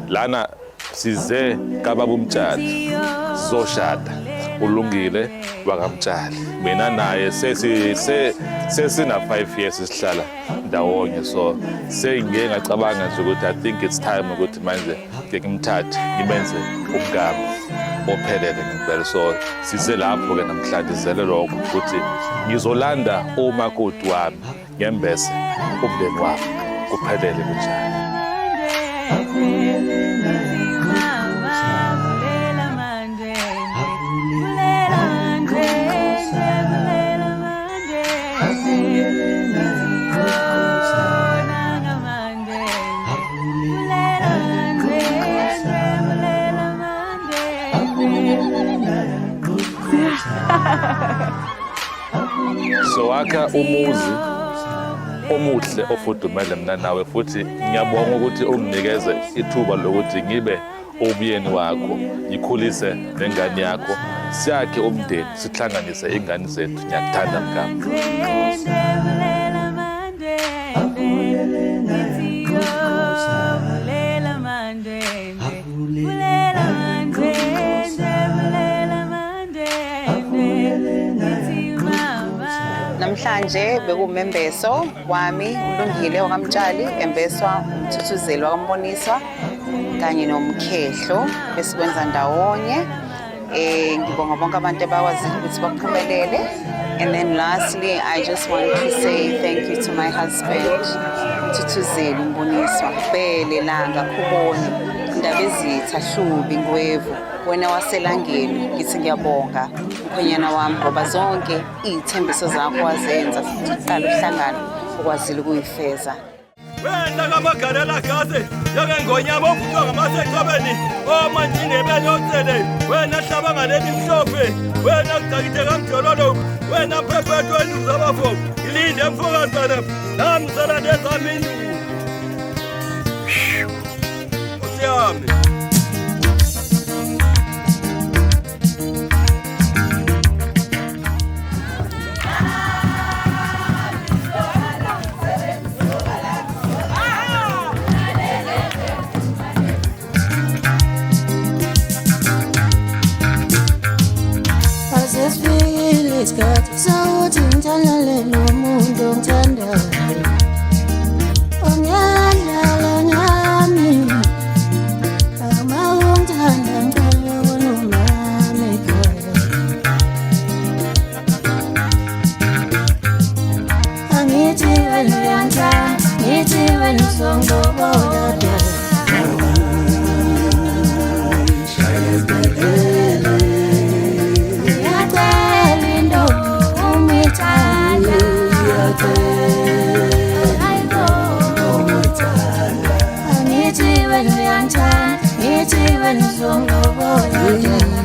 Lana size kababa uMtshali sizoshada uLungile wakamtshali mina naye sesina 5 years sihlala ndawonye so sengike ngacabanga nje ukuthi I think it's time ukuthi manje ngimthathe ngimenze umngane ophelele ngempela so size lapho ke namhlanje sizele lokho ukuthi ngizolanda umakoti wami ngembese umndeni wami kuphelele kunjani. So wakha umuzi omuhle ofudumele mina nawe futhi ngiyabonga ukuthi unginikeze ithuba lokuthi ngibe umyeni wakho ngikhulise nengane yakho siyakhe umndeni sihlanganise ingane zethu ngiyakuthanda mngani. Namhlanje bekumembeso wami uLungile wakamtshali embeswa uMthuthuzeli wakamboniswa kanye nomkhehlo besikwenza ndawonye. Ngibonga bonke abantu abakwazile ukuthi baphumelele. And then lastly, I just want to say thank you to my husband Mthuthuzeli Mboniswa. Phele langa khuboni indaba ezitha Hlubi Ngwevu wena waselangeni ngithi ngiyabonga mkhwenyana wami ngoba zonke izithembiso zakho wazenza siqala uhlangana ukwazile ukuyifeza. Wena kamagalela gazi yake ngonyama ovutwa ngamasecabeni omandine belotsele wena hlaba ngaleli mhlophe wena kudakide kamjololo wena phephethu wenu zabafo ilinde mfokazana namzala nezamini usiyami. Isikhathi sawuthi ngithandane nomuntu ongithandayo onyandlala nami ama ungithanda ngicela unomama ekhaya angithi wena uyangithanda ngithi wena uzongilobola Ngithi wena uyangithanda ngithi wena uzongilobola